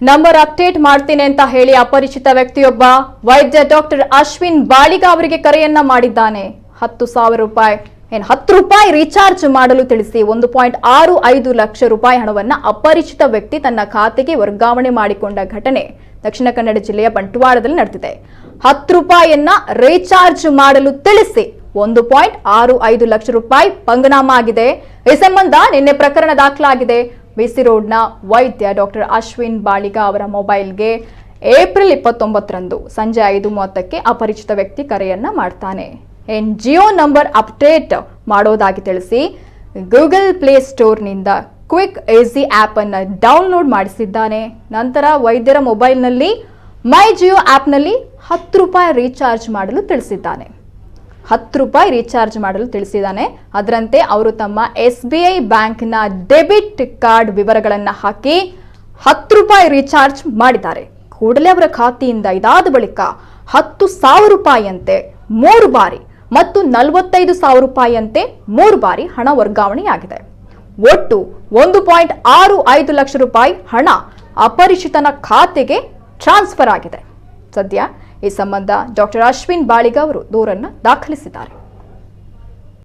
Number update ಮಾಡ್ತೀನಿ ಅಂತ ಹೇಳಿ ಅಪರಿಚಿತ ವ್ಯಕ್ತಿಯೊಬ್ಬ ವೈದ್ಯ ಡಾಕ್ಟರ್ ಅಶ್ವಿನ್ ಬಾಳಿಗ ಅವರಿಗೆ ಕರೆಯನ್ನ ಮಾಡಿದ್ದಾನೆ. 10,000 ರೂಪಾಯಿ 10 ರೂಪಾಯಿ ರೀಚಾರ್ಜ್ ಮಾಡಲು ತಿಳಿಸಿ 1.65 ಲಕ್ಷ ರೂಪಾಯಿ ಹಣವನ್ನ ಅಪರಿಚಿತ ವ್ಯಕ್ತಿ ತನ್ನ ಖಾತೆಗೆ ವರ್ಗಾವಣೆ ಮಾಡಿಕೊಂಡ ಘಟನೆ ದಕ್ಷಿಣ ಕನ್ನಡ ಜಿಲ್ಲೆಯ ಬಂಟ್ವಾಳದಲ್ಲಿ ನಡೆದಿದೆ. 10 ರೂಪಾಯಿಯನ್ನ ರೀಚಾರ್ಜ್ ಮಾಡಲು ತಿಳಿಸಿ 1.65 ಲಕ್ಷ ರೂಪಾಯಿ ಪಂಗನಾಮ ಆಗಿದೆ. ಈ ಸಂಬಂಧ ನಿನ್ನೆ ಪ್ರಕರಣ ದಾಖಲಾಗಿದೆ. ಬಿಸಿ ರೋಡ್ನ ವೈದ್ಯ ಡಾಕ್ಟರ್ ಅಶ್ವಿನ್ ಬಾಳಿಗ ಅವರ ಮೊಬೈಲ್ಗೆ ಏಪ್ರಿಲ್ 29ರಂದು ಸಂಜೆ 5:30ಕ್ಕೆ ಅಪರಿಚಿತ ವ್ಯಕ್ತಿ ಕರೆಯನ್ನ ಮಾಡ್ತಾನೆ. ಜಿಯೋ ನಂಬರ್ ಅಪ್ಡೇಟ್ ಮಾಡೋದಾಗಿ ತಿಳಿಸಿ ಗೂಗಲ್ ಪ್ಲೇ ಸ್ಟೋರ್ನಿಂದ ಕ್ವಿಕ್ ಈಸಿ ಆಪ್ ಅನ್ನು ಡೌನ್ಲೋಡ್ ಮಾಡಿಸಿದ್ದಾನೆ. ನಂತರ ವೈದ್ಯರ ಮೊಬೈಲ್ನಲ್ಲಿ ಮೈ ಜಿಯೋ ಆಪ್ನಲ್ಲಿ 10 ರೂಪಾಯಿ ರೀಚಾರ್ಜ್ ಮಾಡಲು ತಿಳಿಸಿದ್ದಾನೆ. 10 ರೂಪಾಯಿ ರೀಚಾರ್ಜ್ ಮಾಡಲು ತಿಳಿಸಿದ್ದಾನೆ. ಅದರಂತೆ ಅವರು ತಮ್ಮ SBI ಬ್ಯಾಂಕ್ನ ಡೆಬಿಟ್ ಕಾರ್ಡ್ ವಿವರಗಳನ್ನು ಹಾಕಿ 10 ರೂಪಾಯಿ ರೀಚಾರ್ಜ್ ಮಾಡಿದ್ದಾರೆ. ಕೂಡಲೇ ಅವರ ಖಾತೆಯಿಂದ ಇದಾದ ಬಳಿಕ 10,000 ರೂಪಾಯಿಯಂತೆ 3 ಬಾರಿ ಮತ್ತು 45,000 ರೂಪಾಯಿಯಂತೆ 3 ಬಾರಿ ಹಣ ವರ್ಗಾವಣೆಯಾಗಿದೆ. ಒಟ್ಟು 1.65 ಲಕ್ಷ ರೂಪಾಯಿ ಹಣ ಅಪರಿಚಿತನ ಖಾತೆಗೆ ಟ್ರಾನ್ಸ್ಫರ್ ಆಗಿದೆ. ಸದ್ಯ ಈ ಸಂಬಂಧ ಡಾಕ್ಟರ್ ಅಶ್ವಿನ್ ಬಾಳಿಗ ಅವರು ದೂರನ್ನು ದಾಖಲಿಸಿದ್ದಾರೆ.